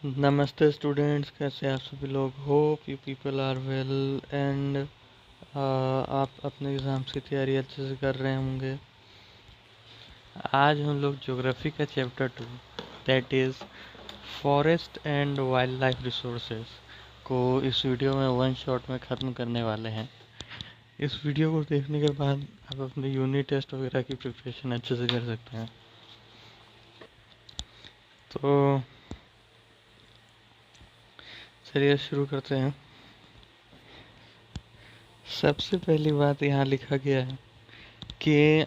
नमस्ते स्टूडेंट्स, कैसे आप सभी लोग। Hope you people are well and आप अपने एग्ज़ाम्स की तैयारी अच्छे से कर रहे होंगे। आज हम लोग ज्योग्राफी का chapter 2 that is forest and wild life resources को इस वीडियो में वन शॉट में ख़त्म करने वाले हैं। इस वीडियो को देखने के बाद आप अपने यूनिट टेस्ट वगैरह की प्रिपरेशन अच्छे से कर सकते हैं। तो चलिए शुरू करते हैं। सबसे पहली बात यहाँ लिखा गया है कि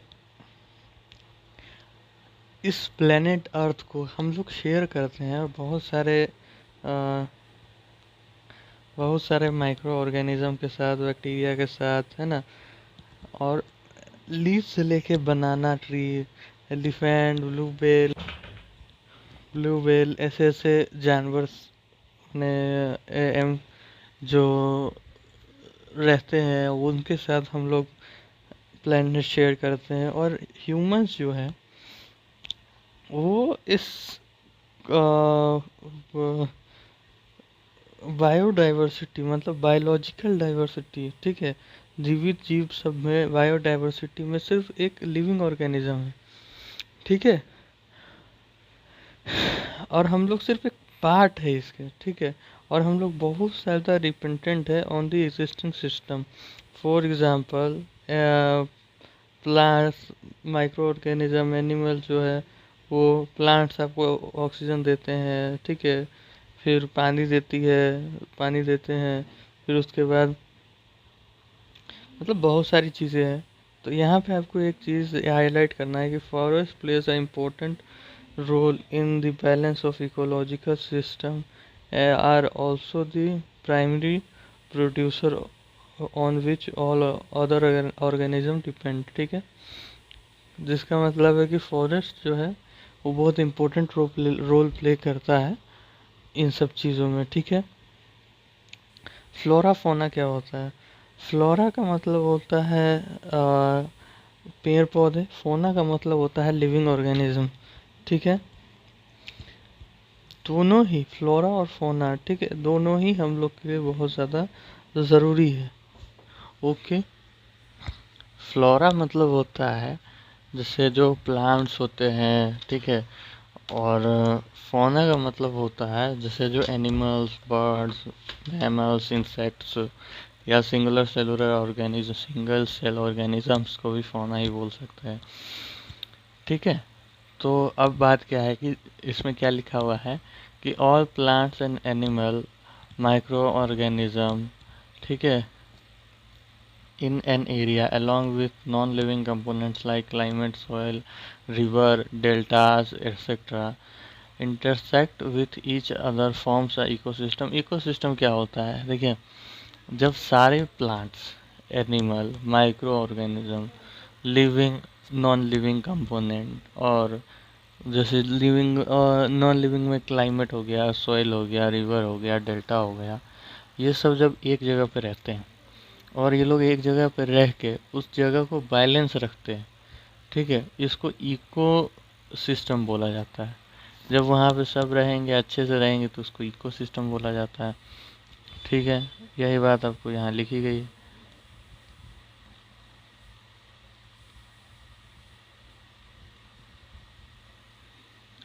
इस प्लेनेट अर्थ को हम लोग शेयर करते हैं और बहुत सारे माइक्रो ऑर्गेनिज्म के साथ, बैक्टीरिया के साथ, है ना। और लीफ से लेके बनाना ट्री, एलिफेंट, ब्लू व्हेल ऐसे ऐसे जानवर ने जो रहते हैं उनके साथ हम लोग प्लेनेट शेयर करते हैं। और ह्यूमंस जो है वो इस बायोडाइवर्सिटी मतलब बायोलॉजिकल डाइवर्सिटी, ठीक है, जीवित जीव सब में बायोडाइवर्सिटी में सिर्फ एक लिविंग ऑर्गेनिज्म है, ठीक है। और हम लोग सिर्फ एक पार्ट है इसके, ठीक है। और हम लोग बहुत ज़्यादा डिपेंडेंट है on the existing system. For example plants, micro organism, animal जो है वो प्लांट्स आपको ऑक्सीजन देते हैं, ठीक है। फिर पानी देते हैं। फिर उसके बाद मतलब बहुत सारी चीज़ें हैं। तो यहाँ पे आपको एक चीज़ हाईलाइट करना है कि forest plays a important role in the balance of ecological system, are also the primary producer on which all other organism depend, ठीक है। जिसका मतलब है कि फॉरेस्ट जो है वो बहुत इम्पोर्टेंट रोल प्ले करता है इन सब चीज़ों में, ठीक है। फ्लोरा फोना क्या होता है? फ्लोरा का मतलब होता है पेड़ पौधे, फोना का मतलब होता है लिविंग ऑर्गेनिज्म, ठीक है। दोनों ही फ्लोरा और फोना, ठीक है, दोनों ही हम लोग के लिए बहुत ज़्यादा ज़रूरी है। ओके। फ्लोरा मतलब होता है जैसे जो प्लांट्स होते हैं, ठीक है। और फौना का मतलब होता है जैसे जो एनिमल्स, बर्ड्स, मैमल्स, इंसेक्ट्स या सिंगल सेल ऑर्गेनिजम्स को भी फौना ही बोल सकते हैं, ठीक है। तो अब बात क्या है कि इसमें क्या लिखा हुआ है कि all plants and animal micro organism, ठीक है, in an area along with non-living components like climate, soil, river, deltas, etc. intersect with each other forms a ecosystem. Ecosystem क्या होता है? देखिए, जब सारे plants, animal, micro organism, living, non living component, और जैसे लिविंग और नॉन लिविंग में क्लाइमेट हो गया, सॉइल हो गया, रिवर हो गया, डेल्टा हो गया, ये सब जब एक जगह पे रहते हैं और ये लोग एक जगह पर रह के उस जगह को बैलेंस रखते हैं, ठीक है, इसको इको सिस्टम बोला जाता है। जब वहाँ पे सब रहेंगे, अच्छे से रहेंगे, तो उसको इको सिस्टम बोला जाता है, ठीक है। यही बात आपको यहाँ लिखी गई है।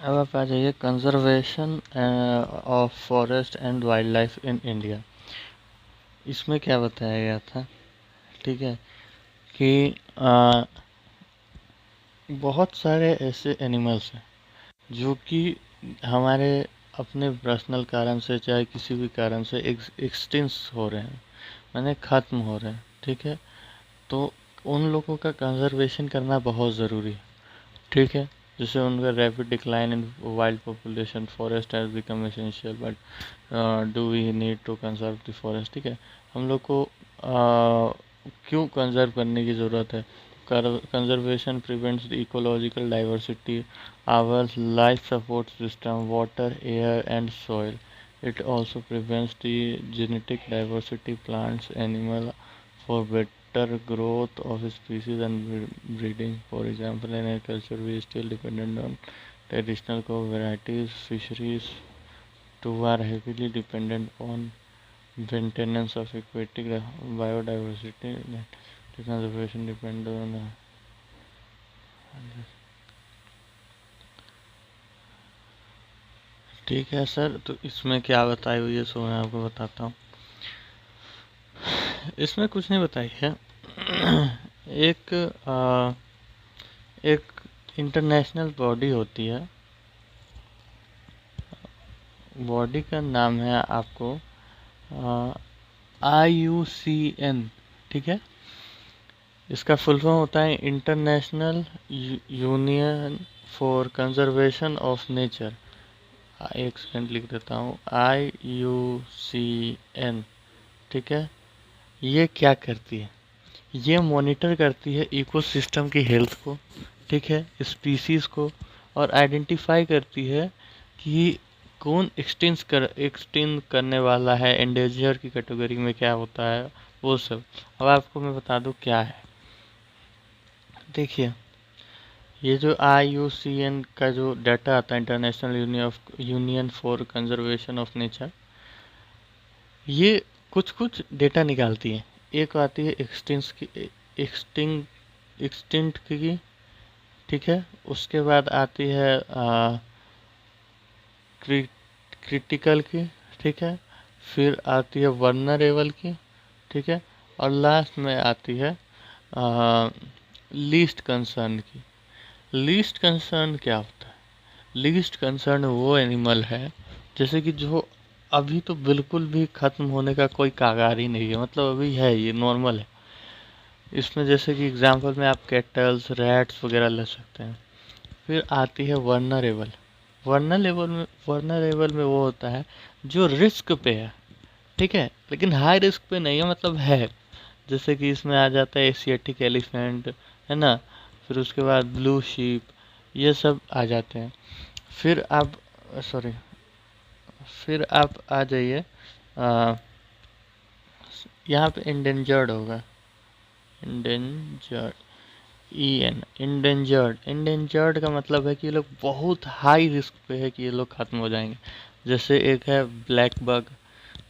अब आप आ जाइए conservation of forest and wild life in India. इसमें क्या बताया गया था, ठीक है, कि बहुत सारे ऐसे एनिमल्स हैं जो कि हमारे अपने पर्सनल कारण से चाहे किसी भी कारण से एक्सटिंक्ट हो रहे हैं, माने ख़त्म हो रहे हैं, ठीक है। तो उन लोगों का कंजर्वेशन करना बहुत ज़रूरी है, ठीक है। जैसे उनका rapid decline in wild population, forest has become essential, but do we need to conserve the forest, ठीक है। हम लोग को क्यों कंजर्व करने की ज़रूरत है? Conservation prevents the ecological diversity, our life support system, water, air and soil. It also prevents the genetic diversity, plants, animal, for better growth of species and breeding. For example, in agriculture, we still dependent on traditional crop varieties, fisheries, 2 are heavily dependent on maintenance of aquatic biodiversity. The conservation depend on ठीक है sir, तो इसमें क्या बताई हुई है सो मैं आपको बताता हूँ। इसमें कुछ नहीं बताई है। एक एक इंटरनेशनल बॉडी होती है, बॉडी का नाम है आपको IUCN, ठीक है। इसका फुल फॉर्म होता है international union for conservation of nature. एक सेकंड लिख देता हूँ, IUCN, ठीक है। ये क्या करती है? ये मॉनिटर करती है इकोसिस्टम की हेल्थ को, ठीक है, स्पीसीज को, और आइडेंटिफाई करती है कि कौन एक्सटिंक्ट करने वाला है, एंडेंजर की कैटेगरी में क्या होता है, वो सब। अब आपको मैं बता दूं क्या है। देखिए, ये जो IUCN का जो डाटा आता है, international union for conservation of nature, ये कुछ कुछ डेटा निकालती है। एक आती है एक्सटिंक्ट की, ठीक है। उसके बाद आती है क्रिटिकल की, ठीक है। फिर आती है वर्नरेबल की, ठीक है। और लास्ट में आती है लीस्ट कंसर्न की। लीस्ट कंसर्न क्या होता है? लीस्ट कंसर्न वो एनिमल है जैसे कि जो अभी तो बिल्कुल भी खत्म होने का कोई कागार ही नहीं है, मतलब अभी है, ये नॉर्मल है। इसमें जैसे कि एग्जांपल में आप कैटल्स, रैट्स वगैरह ले सकते हैं। फिर आती है वर्नरेबल। वर्नरेबल में वो होता है जो रिस्क पे है, ठीक है, लेकिन हाई रिस्क पे नहीं है, मतलब है। जैसे कि इसमें आ जाता है एशियाटिक एलिफेंट, है ना। फिर उसके बाद ब्लू शीप, ये सब आ जाते हैं। फिर आप सॉरी फिर आप आ जाइए, यहाँ पे इंडेंजर्ड होगा, इंडेंजर्ड, इंडेंजर्ड का मतलब है कि ये लोग बहुत हाई रिस्क पे है कि ये लोग खत्म हो जाएंगे। जैसे एक है ब्लैक बग,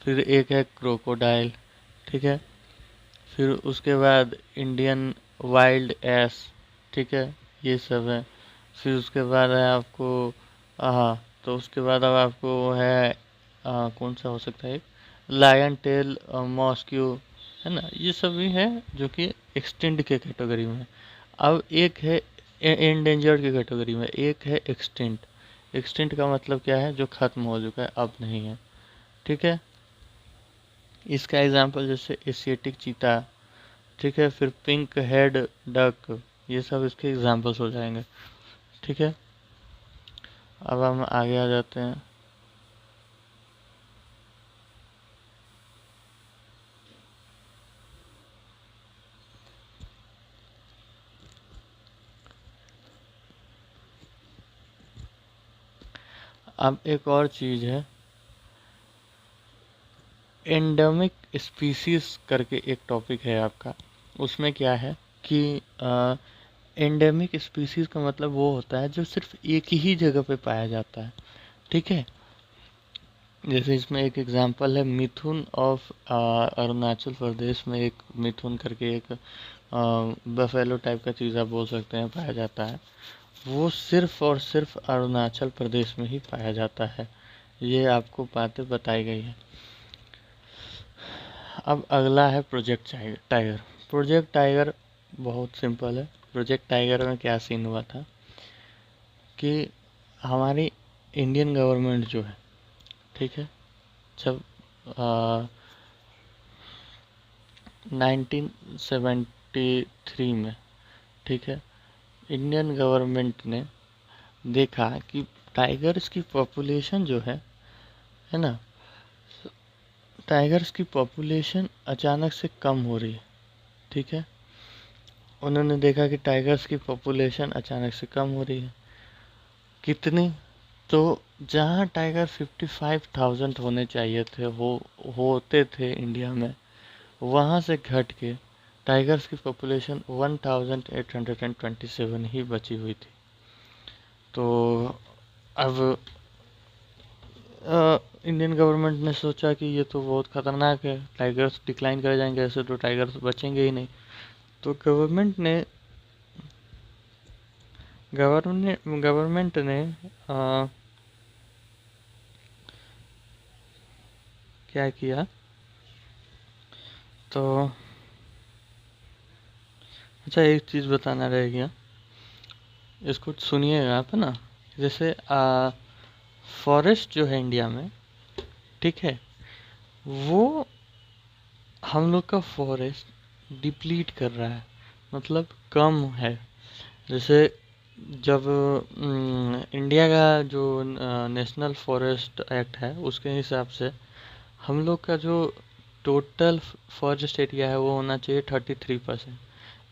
फिर एक है क्रोकोडाइल, ठीक है। फिर उसके बाद इंडियन वाइल्ड एस, ठीक है, ये सब है। फिर उसके बाद है आपको तो उसके बाद अब आपको है कौन सा हो सकता है, लायन टेल मॉस्क्यू, है ना। ये सभी है जो कि एक्सटिंक्ट के कैटेगरी में है। अब एक है एंडेंजर्ड की कैटेगरी में, एक है एक्सटिंक्ट। एक्सटिंक्ट का मतलब क्या है? जो खत्म हो चुका है, अब नहीं है, ठीक है। इसका एग्जांपल जैसे एशियाटिक चीता, ठीक है, फिर पिंक हेड डक, ये सब इसके एग्जांपल्स हो जाएंगे, ठीक है। अब हम आगे आ जाते हैं। अब एक और चीज है, एंडेमिक स्पीसीज करके एक टॉपिक है आपका। उसमें क्या है कि एंडेमिक स्पीसीज का मतलब वो होता है जो सिर्फ एक ही जगह पे पाया जाता है, ठीक है। जैसे इसमें एक एग्जांपल है मिथुन ऑफ अरुणाचल प्रदेश में, एक मिथुन करके एक बफेलो टाइप का चीज़ आप बोल सकते हैं, पाया जाता है। वो सिर्फ और सिर्फ अरुणाचल प्रदेश में ही पाया जाता है। ये आपको बातें बताई गई है। अब अगला है प्रोजेक्ट टाइगर। प्रोजेक्ट टाइगर बहुत सिंपल है। प्रोजेक्ट टाइगर में क्या सीन हुआ था कि हमारी इंडियन गवर्नमेंट जो है, ठीक है, जब 1973 में, ठीक है, इंडियन गवर्नमेंट ने देखा कि टाइगर्स की पॉपुलेशन जो है ना, टाइगर्स की पॉपुलेशन अचानक से कम हो रही है, ठीक है। उन्होंने देखा कि टाइगर्स की पॉपुलेशन अचानक से कम हो रही है। कितनी? तो जहाँ टाइगर 55,000 होने चाहिए थे, होते थे इंडिया में, वहाँ से घट के टाइगर्स की पॉपुलेशन 1827 ही बची हुई थी। तो अब इंडियन गवर्नमेंट ने सोचा कि ये तो बहुत खतरनाक है, टाइगर्स डिक्लाइन कर जाएंगे, ऐसे तो टाइगर्स बचेंगे ही नहीं। तो गवर्नमेंट ने क्या किया, तो अच्छा एक चीज़ बताना रह गया, इसको सुनिएगा आप ना। जैसे फॉरेस्ट जो है इंडिया में, ठीक है, वो हम लोग का फॉरेस्ट डिप्लीट कर रहा है, मतलब कम है। जैसे जब इंडिया का जो नेशनल फॉरेस्ट एक्ट है उसके हिसाब से हम लोग का जो टोटल फॉरेस्ट एरिया है वो होना चाहिए 33%,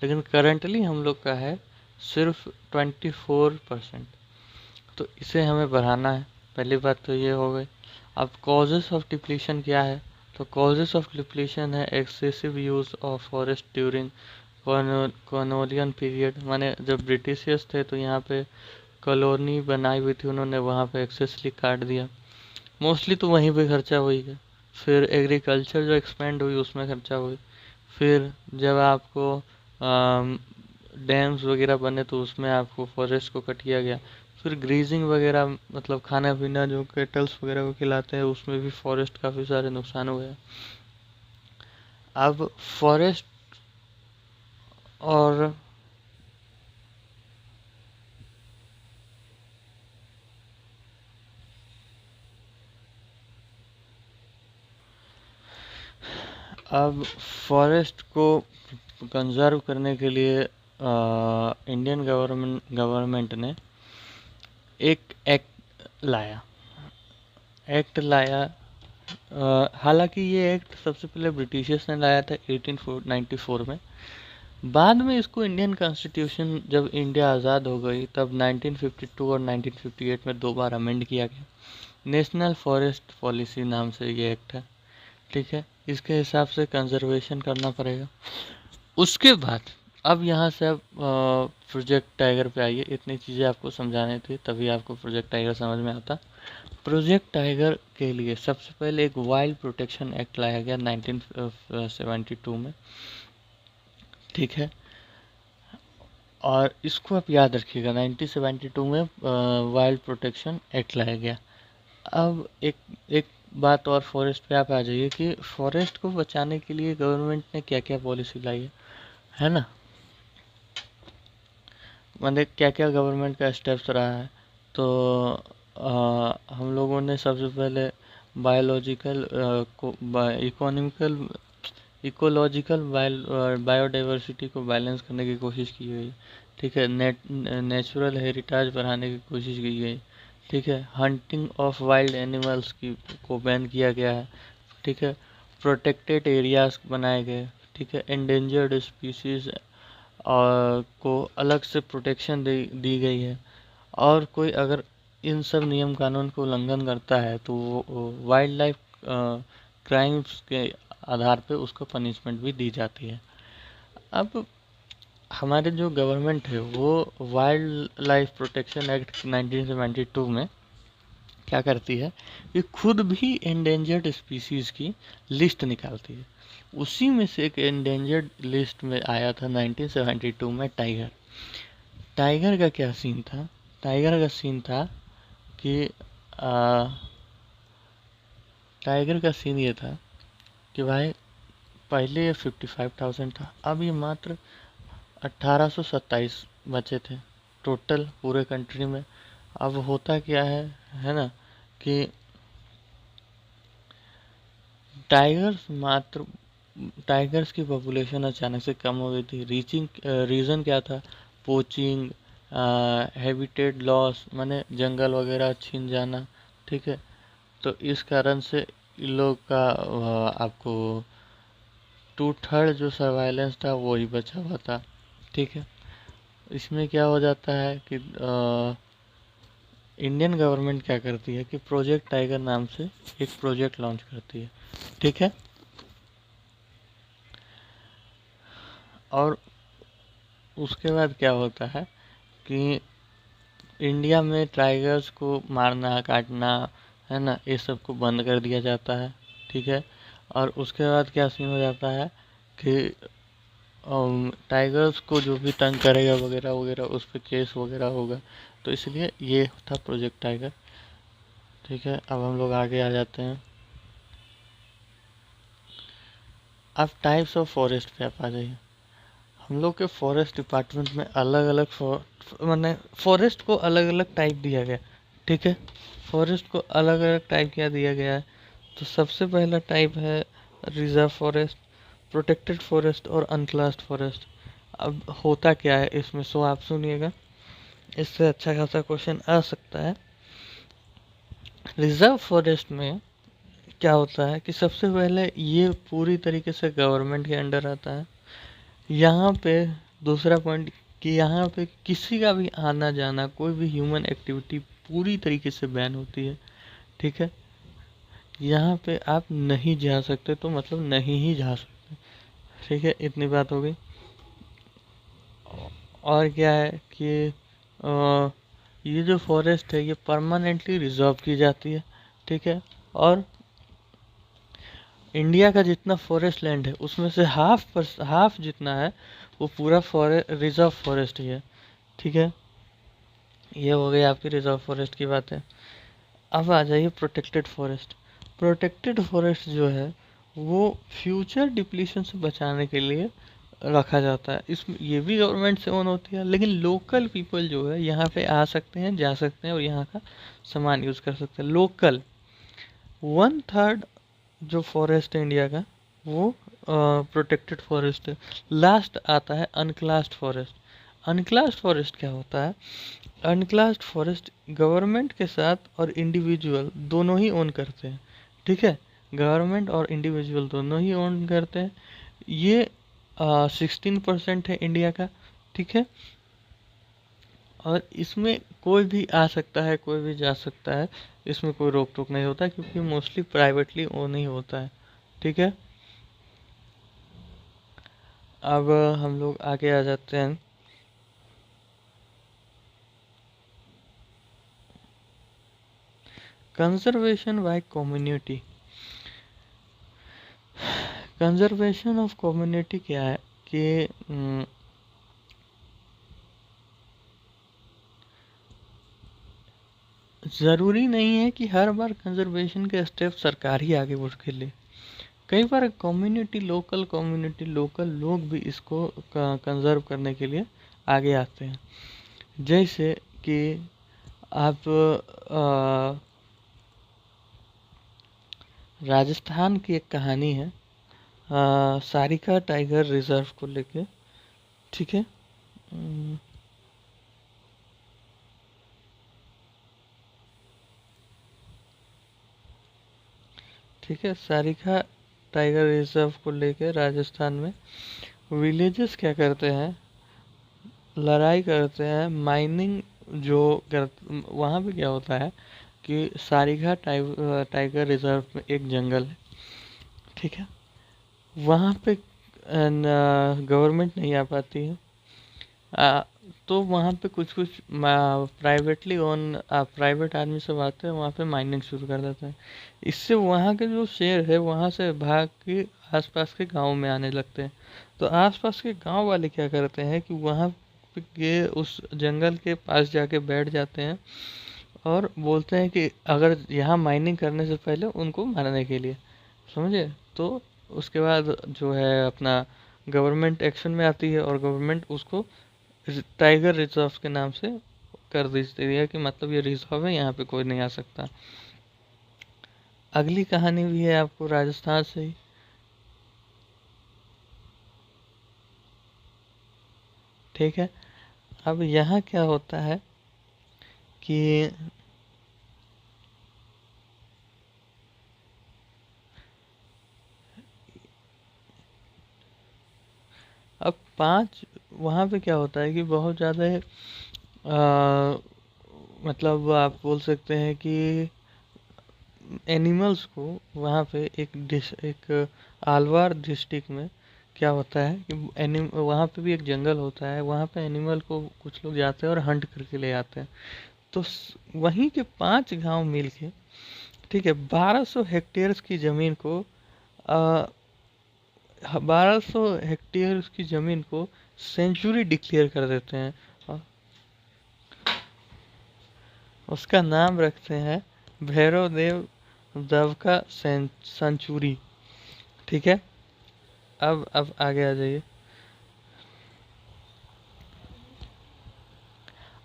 लेकिन करंटली हम लोग का है सिर्फ 24%। तो इसे हमें बढ़ाना है। पहली बात तो ये हो गई। अब कॉजेस ऑफ डिप्लीशन क्या है, तो कॉजेस ऑफ डिप्लीशन है excessive use of forest during colonial period, माने जब ब्रिटिशर्स थे तो यहाँ पे कॉलोनी बनाई हुई थी उन्होंने, वहाँ पे एक्सेसली काट दिया, मोस्टली तो वहीं पे खर्चा हुई है। फिर एग्रीकल्चर जो एक्सपेंड हुई उसमें खर्चा हुई। फिर जब आपको डैम्स वगैरह बने तो उसमें आपको फॉरेस्ट को कट किया गया। फिर ग्रीजिंग वगैरह, मतलब खाना पीना जो केटल्स वगैरह को खिलाते हैं उसमें भी फॉरेस्ट काफ़ी सारे नुकसान हुए हैं। अब फॉरेस्ट और अब फॉरेस्ट को कंजर्व करने के लिए इंडियन गवर्नमेंट ने एक एक्ट लाया। हालांकि ये एक्ट सबसे पहले ब्रिटिशर्स ने लाया था 1894 में। बाद में इसको इंडियन कॉन्स्टिट्यूशन, जब इंडिया आज़ाद हो गई तब 1952 और 1958 में दो बार अमेंड किया गया। नेशनल फॉरेस्ट पॉलिसी नाम से ये एक्ट है, ठीक है। इसके हिसाब से कंजर्वेशन करना पड़ेगा। उसके बाद अब यहाँ से अब प्रोजेक्ट टाइगर पे आइए। इतनी चीज़ें आपको समझानी थी तभी आपको प्रोजेक्ट टाइगर समझ में आता। प्रोजेक्ट टाइगर के लिए सबसे पहले एक वाइल्ड प्रोटेक्शन एक्ट लाया गया 1972 में, ठीक है। और इसको आप याद रखिएगा, 1972 में वाइल्ड प्रोटेक्शन एक्ट लाया गया। अब एक एक बात और फॉरेस्ट पे आप आ जाइए कि फॉरेस्ट को बचाने के लिए गवर्नमेंट ने क्या क्या पॉलिसी लाई है ना, मतलब क्या क्या गवर्नमेंट का स्टेप्स रहा है। तो हम लोगों ने सबसे पहले बायोलॉजिकल इकोनॉमिकल इकोलॉजिकल बायोडाइवर्सिटी को बैलेंस करने की कोशिश की गई, ठीक है। नेचुरल हेरिटेज बढ़ाने की कोशिश की गई, ठीक है। हंटिंग ऑफ वाइल्ड एनिमल्स की को बैन किया गया है, ठीक है। प्रोटेक्टेड एरियाज बनाए गए, ठीक है। एंडेंजर्ड स्पीसीज और को अलग से प्रोटेक्शन दी गई है। और कोई अगर इन सब नियम कानून को उल्लंघन करता है तो वाइल्ड लाइफ क्राइम्स के आधार पे उसको पनिशमेंट भी दी जाती है। अब हमारे जो गवर्नमेंट है वो वाइल्ड लाइफ प्रोटेक्शन एक्ट 1972 में क्या करती है कि खुद भी एंडेंजर्ड स्पीसीज की लिस्ट निकालती है। उसी में से एक एंडेंजर्ड लिस्ट में आया था 1972 में टाइगर। टाइगर का क्या सीन था, टाइगर का सीन था कि टाइगर का सीन ये था कि भाई पहले ये 55,000 था, अब ये मात्र 1827 बचे थे टोटल पूरे कंट्री में। अब होता क्या है ना, कि टाइगर्स मात्र टाइगर्स की पॉपुलेशन अचानक से कम हो गई थी। रीज़न क्या था, पोचिंग, हैबिटेट लॉस, माने जंगल वगैरह छीन जाना, ठीक है। तो इस कारण से इन लोग का आपको 2/3 जो सर्वाइलेंस था वो ही बचा हुआ था, ठीक है। इसमें क्या हो जाता है कि इंडियन गवर्नमेंट क्या करती है कि प्रोजेक्ट टाइगर नाम से एक प्रोजेक्ट लॉन्च करती है, ठीक है। और उसके बाद क्या होता है कि इंडिया में टाइगर्स को मारना काटना है ना, ये सब को बंद कर दिया जाता है। ठीक है, और उसके बाद क्या सीन हो जाता है कि टाइगर्स को जो भी तंग करेगा वगैरह वगैरह उस पर केस वगैरह होगा। तो इसलिए ये था प्रोजेक्ट टाइगर। ठीक है, अब हम लोग आगे आ जाते हैं। अब टाइप्स ऑफ फॉरेस्ट पे आप आ जाइए। हम लोग के फॉरेस्ट डिपार्टमेंट में अलग अलग मैंने फॉरेस्ट को अलग अलग टाइप दिया गया। ठीक है, फॉरेस्ट को अलग अलग टाइप क्या दिया गया है। तो सबसे पहला टाइप है रिजर्व फॉरेस्ट, प्रोटेक्टेड फॉरेस्ट और अनक्लास्ड फॉरेस्ट। अब होता क्या है इसमें, सो आप सुनिएगा, इससे अच्छा खासा क्वेश्चन आ सकता है। रिजर्व फॉरेस्ट में क्या होता है कि सबसे पहले ये पूरी तरीके से गवर्नमेंट के अंडर आता है। यहाँ पे दूसरा पॉइंट कि यहाँ पे किसी का भी आना जाना, कोई भी ह्यूमन एक्टिविटी पूरी तरीके से बैन होती है। ठीक है, यहाँ पे आप नहीं जा सकते, तो मतलब नहीं ही जा सकते। ठीक है, इतनी बात हो गई। और क्या है कि ये जो फॉरेस्ट है ये परमानेंटली रिजर्व की जाती है। ठीक है, और इंडिया का जितना फॉरेस्ट लैंड है उसमें से हाफ जितना है वो पूरा रिजर्व फॉरेस्ट ही है। ठीक है, ये हो गई आपकी रिजर्व फॉरेस्ट की बात है। अब आ जाइए प्रोटेक्टेड फॉरेस्ट। प्रोटेक्टेड फॉरेस्ट जो है वो फ्यूचर डिप्लीशन से बचाने के लिए रखा जाता है। इसमें ये भी गवर्नमेंट से ओन होती है, लेकिन लोकल पीपल जो है यहाँ पे आ सकते हैं, जा सकते हैं और यहाँ का सामान यूज़ कर सकते हैं। लोकल 1/3 जो फॉरेस्ट है इंडिया का वो प्रोटेक्टेड फॉरेस्ट है। लास्ट आता है अनक्लास्ड फॉरेस्ट। अनक्लास्ड फॉरेस्ट क्या होता है? अनक्लास्ड फॉरेस्ट गवर्नमेंट के साथ और इंडिविजुअल दोनों ही ओन करते हैं। ठीक है, गवर्नमेंट और इंडिविजुअल दोनों ही ओन करते हैं। ये 16% है इंडिया का। ठीक है, और इसमें कोई भी आ सकता है, कोई भी जा सकता है, इसमें कोई रोक टोक नहीं होता क्योंकि मोस्टली प्राइवेटली ओन ही होता है। ठीक है, अब हम लोग आगे आ जाते हैं। Conservation by community. Conservation of community क्या है कि ज़रूरी नहीं है कि हर बार कंजर्वेशन के स्टेप सरकार ही आगे बढ़ के ले। कई बार लोकल लोग भी इसको कंजर्व करने के लिए आगे आते हैं। जैसे कि आप राजस्थान की एक कहानी है सारिका टाइगर रिजर्व को लेके। ठीक है, ठीक है, सारिका टाइगर रिजर्व को लेके राजस्थान में विलेजेस क्या करते हैं, लड़ाई करते हैं, माइनिंग जो कर वहाँ पे क्या होता है कि सारिघा टाइगर रिजर्व में एक जंगल है। ठीक है, वहाँ पे गवर्नमेंट नहीं आ पाती है। तो वहाँ पे कुछ कुछ प्राइवेटली ओन प्राइवेट आदमी सब आते हैं, वहाँ पे माइनिंग शुरू कर देते हैं। इससे वहाँ के जो शेर है वहाँ से भाग के आसपास के गांव में आने लगते हैं। तो आसपास के गांव वाले क्या करते हैं कि वहाँ के उस जंगल के पास जाके बैठ जाते हैं और बोलते हैं कि अगर यहाँ माइनिंग करने से पहले उनको मारने के लिए, समझे। तो उसके बाद जो है अपना गवर्नमेंट एक्शन में आती है और गवर्नमेंट उसको टाइगर रिजर्व के नाम से कर देती है कि मतलब ये रिजर्व है, यहाँ पे कोई नहीं आ सकता। अगली कहानी भी है आपको राजस्थान से ही। ठीक है, अब यहाँ क्या होता है कि अब 5 वहाँ पे क्या होता है कि बहुत ज़्यादा मतलब आप बोल सकते हैं कि एनिमल्स को वहाँ पे एक आलवार डिस्ट्रिक्ट में क्या होता है कि वहाँ पे भी एक जंगल होता है, वहाँ पे एनिमल को कुछ लोग जाते हैं और हंट करके ले आते हैं। तो वहीं के 5 गांव मिल के ठीक है, 1200 हेक्टेयर्स की ज़मीन को 1200 हेक्टेयर्स की ज़मीन को सेंचुरी डिक्लेयर कर देते हैं और उसका नाम रखते हैं भैरव देव दवका सेंचुरी। ठीक है, अब आगे आ जाइए।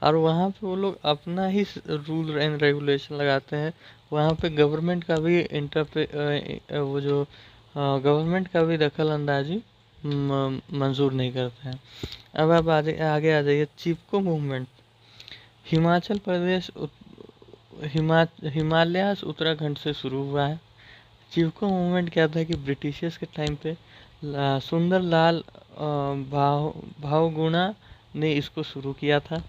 और वहाँ पे वो लोग अपना ही रूल एंड रेगुलेशन लगाते हैं। वहाँ पे गवर्नमेंट का भी वो जो गवर्नमेंट का भी दखल अंदाजी मंजूर नहीं करते हैं। अब आप आगे आ जाइए। चिपको मूवमेंट हिमाचल प्रदेश हिमालयास उत्तराखंड से शुरू हुआ है। चिपको मूवमेंट क्या था कि ब्रिटिशर्स के टाइम पे सुंदर लाल भावगुणा ने इसको शुरू किया था।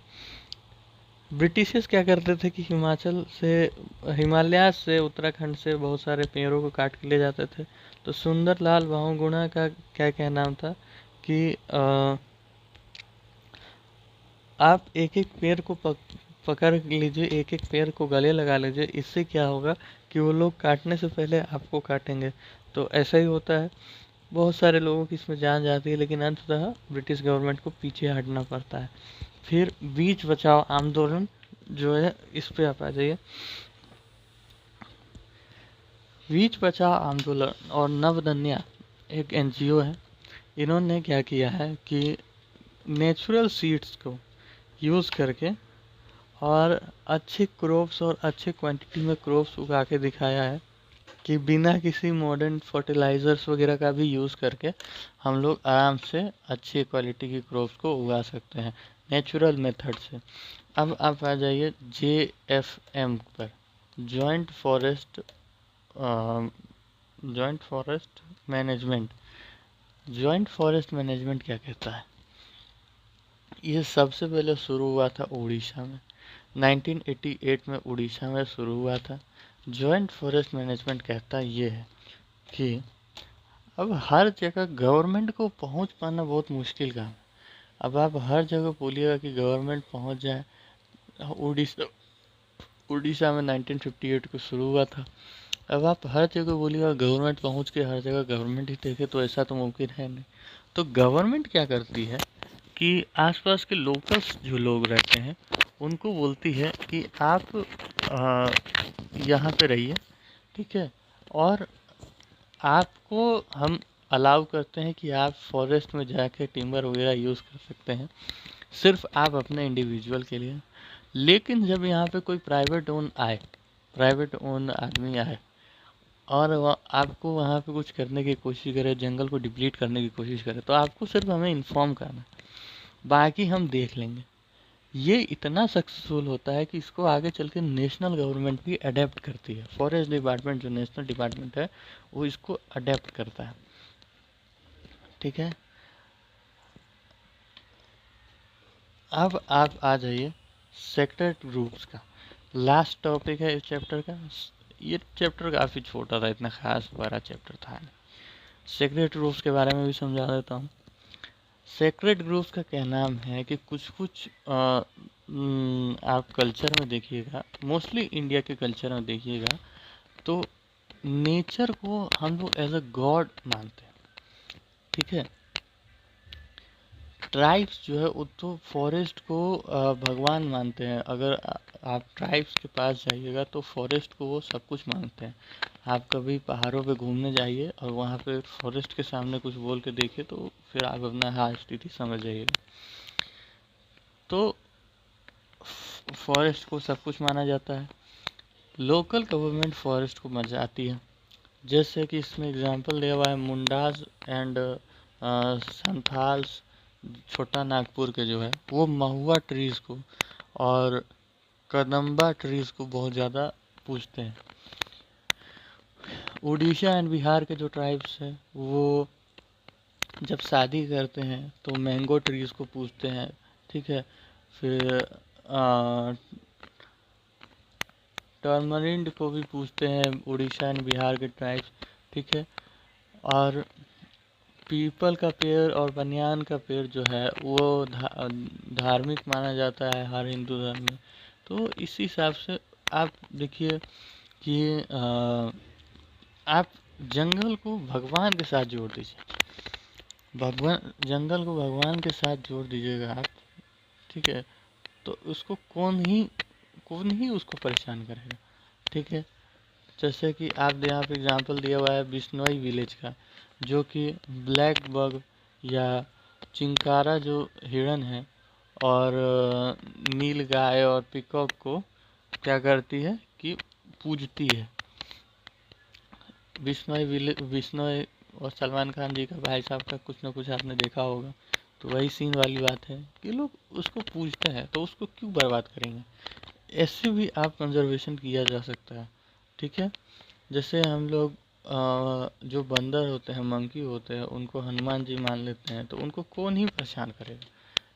ब्रिटिशर्स क्या करते थे कि हिमालय से उत्तराखंड से बहुत सारे पेड़ों को काट के ले जाते थे। तो सुंदर लाल भावगुणा का क्या कहना था कि आप एक एक पेड़ को पकड़ लीजिए, एक एक पेड़ को गले लगा लीजिए। इससे क्या होगा कि वो लोग काटने से पहले आपको काटेंगे। तो ऐसा ही होता है, बहुत सारे लोगों की इसमें जान जाती है, लेकिन अंततः ब्रिटिश गवर्नमेंट को पीछे हटना पड़ता है। फिर बीच बचाओ आंदोलन जो है, इस पे आप आ जाइए। बीच बचाओ आंदोलन और नवदन्या एक एनजीओ है। इन्होंने क्या किया है कि नेचुरल सीड्स को यूज़ करके और अच्छे क्रॉप्स और अच्छे क्वांटिटी में क्रॉप्स उगा के दिखाया है कि बिना किसी मॉडर्न फर्टिलाइजर्स वगैरह का भी यूज़ करके हम लोग आराम से अच्छी क्वालिटी की क्रॉप्स को उगा सकते हैं नेचुरल मेथड से। अब आप आ जाइए JFM पर, joint forest management. Joint forest management क्या कहता है? ये सबसे पहले शुरू हुआ था उड़ीसा में, 1988 में उड़ीसा में शुरू हुआ था। जॉइंट फॉरेस्ट मैनेजमेंट कहता ये है कि अब हर जगह गवर्नमेंट को पहुंच पाना बहुत मुश्किल काम है। अब आप हर जगह बोलिएगा कि गवर्नमेंट पहुंच जाए। उड़ीसा में 1958 को शुरू हुआ था। अब आप हर जगह बोलिएगा गवर्नमेंट पहुंच के हर जगह गवर्नमेंट ही देखे, तो ऐसा तो मुमकिन है नहीं। तो गवर्नमेंट क्या करती है कि आसपास के लोकल्स जो लोग रहते हैं उनको बोलती है कि आप यहाँ पे रहिए, ठीक है, और आपको हम अलाउ करते हैं कि आप फॉरेस्ट में जाके टिम्बर वगैरह यूज़ कर सकते हैं, सिर्फ आप अपने इंडिविजुअल के लिए। लेकिन जब यहाँ पे कोई प्राइवेट ओन आदमी आए और आपको वहाँ पे कुछ करने की कोशिश करे, जंगल को डिप्लीट करने की कोशिश करे, तो आपको सिर्फ हमें इन्फॉर्म करना है, बाकी हम देख लेंगे। ये इतना सक्सेसफुल होता है कि इसको आगे चल के नेशनल गवर्नमेंट भी अडेप्ट करती है। फॉरेस्ट डिपार्टमेंट जो नेशनल डिपार्टमेंट है वो इसको अडेप्ट करता है, ठीक है। अब आप आ जाइए सेक्रेट ग्रुप्स का, लास्ट टॉपिक है इस चैप्टर का। ये चैप्टर काफ़ी छोटा था, इतना खास बड़ा चैप्टर था नहीं। सेक्रेट ग्रुप्स के बारे में भी समझा देता हूँ। सेक्रेट ग्रुप्स का क्या नाम है कि कुछ आप कल्चर में देखिएगा, मोस्टली इंडिया के कल्चर में देखिएगा, तो नेचर को हम लोग एज अ गॉड मानते हैं, ठीक है। ट्राइब्स जो है वो तो फॉरेस्ट को भगवान मानते हैं। अगर आप ट्राइब्स के पास जाइएगा तो फॉरेस्ट को वो सब कुछ मानते हैं। आप कभी पहाड़ों पे घूमने जाइए और वहाँ पे फॉरेस्ट के सामने कुछ बोल के देखिए तो फिर आप अपना हाल स्थिति समझ जाइएगा। तो फॉरेस्ट को सब कुछ माना जाता है। लोकल गवर्नमेंट फॉरेस्ट को मचाती है, जैसे कि इसमें एग्जांपल दिया हुआ है मुंडास एंड संथाल्स, छोटा नागपुर के जो है वो महुआ ट्रीज़ को और कदम्बा ट्रीज़ को बहुत ज़्यादा पूजते हैं। उड़ीसा एंड बिहार के जो ट्राइब्स हैं वो जब शादी करते हैं तो मैंगो ट्रीज़ को पूजते हैं, ठीक है। फिर टर्मरिंड को भी पूजते हैं उड़ीसा एंड बिहार के ट्राइब्स, ठीक है। और पीपल का पेड़ और बनियान का पेड़ जो है वो धार्मिक माना जाता है हर हिंदू धर्म में। तो इस हिसाब से आप देखिए कि आप जंगल को भगवान के साथ जोड़ दीजिए। जंगल को भगवान के साथ जोड़ दीजिएगा आप, ठीक है, तो उसको कौन ही उसको परेशान करेगा, ठीक है। जैसे कि आप यहाँ पे एग्जांपल दिया हुआ है बिश्नोई विलेज का, जो कि ब्लैक बग या चिंकारा जो हिरन है और नील गाय और पिकॉक को क्या करती है कि पूजती है। बिश्नोई और सलमान खान जी का भाई साहब का कुछ ना कुछ आपने देखा होगा, तो वही सीन वाली बात है कि लोग उसको पूजते हैं, तो उसको क्यों बर्बाद करेंगे। ऐसे भी आप कंजर्वेशन किया जा सकता है, ठीक है। जैसे हम लोग जो बंदर होते हैं, मंकी होते हैं, उनको हनुमान जी मान लेते हैं, तो उनको कौन ही परेशान करेगा।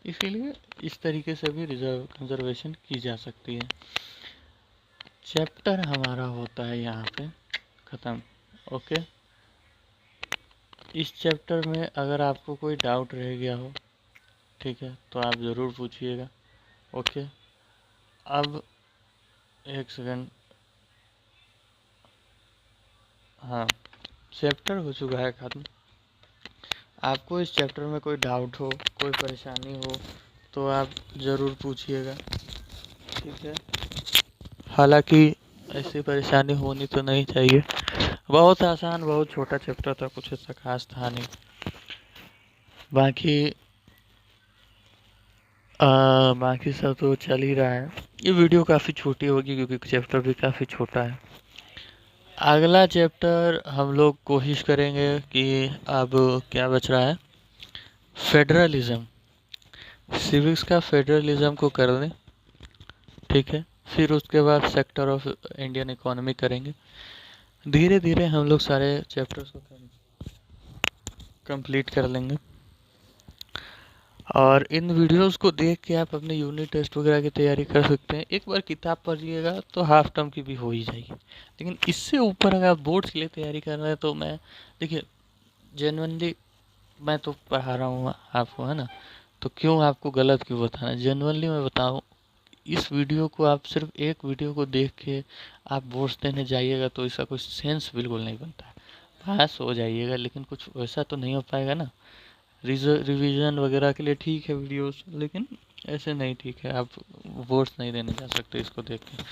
इसीलिए इस तरीके से भी कंजर्वेशन की जा सकती है। चैप्टर हमारा होता है यहाँ पे ख़त्म। ओके, इस चैप्टर में अगर आपको कोई डाउट रह गया हो, ठीक है, तो आप ज़रूर पूछिएगा। ओके, अब एक सेकंड, हाँ, चैप्टर हो चुका है ख़त्म। आपको इस चैप्टर में कोई डाउट हो, कोई परेशानी हो, तो आप ज़रूर पूछिएगा, ठीक है। हालांकि ऐसी परेशानी होनी तो नहीं चाहिए, बहुत आसान, बहुत छोटा चैप्टर था, कुछ ऐसा खास था नहीं। बाकी सब तो चल ही रहा है। ये वीडियो काफ़ी छोटी होगी क्योंकि चैप्टर भी काफ़ी छोटा है। अगला चैप्टर हम लोग कोशिश करेंगे कि अब क्या बच रहा है, फेडरलिज्म, सिविक्स का फेडरलिज्म को कर दें, ठीक है। फिर उसके बाद सेक्टर ऑफ इंडियन इकोनॉमी करेंगे। धीरे धीरे हम लोग सारे चैप्टर्स को कंप्लीट कर लेंगे। और इन वीडियोस को देख के आप अपने यूनिट टेस्ट वगैरह की तैयारी कर सकते हैं। एक बार किताब पढ़िएगा तो हाफ टर्म की भी हो ही जाएगी, लेकिन इससे ऊपर अगर आप बोर्ड्स के लिए तैयारी कर रहे हैं तो मैं, देखिए, जेन्युइनली मैं तो पढ़ा रहा हूँ आपको, है ना, तो क्यों आपको गलत क्यों बताना। जेन्युइनली मैं बताऊँ, इस वीडियो को आप सिर्फ एक वीडियो को देख के आप बोर्ड्स देने जाइएगा तो इसका कोई सेंस बिल्कुल नहीं बनता है। पास हो जाइएगा लेकिन कुछ वैसा तो नहीं हो पाएगा ना। रिवीजन वगैरह के लिए ठीक है वीडियोस, लेकिन ऐसे नहीं ठीक है। आप बोर्ड्स नहीं देने जा सकते इसको देख के।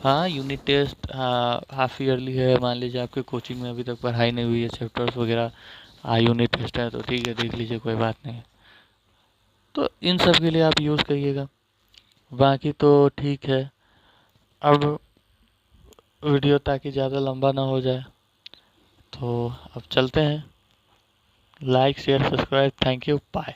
हाँ, यूनिट टेस्ट हाफ ईयरली है, मान लीजिए आपके कोचिंग में अभी तक पढ़ाई नहीं हुई है चैप्टर्स वगैरह, यूनिट टेस्ट है तो ठीक है, देख लीजिए, कोई बात नहीं। तो इन सब के लिए आप यूज़ करिएगा, बाकी तो ठीक है। अब वीडियो ताकि ज़्यादा लंबा ना हो जाए, तो अब चलते हैं। Like share subscribe, thank you, bye.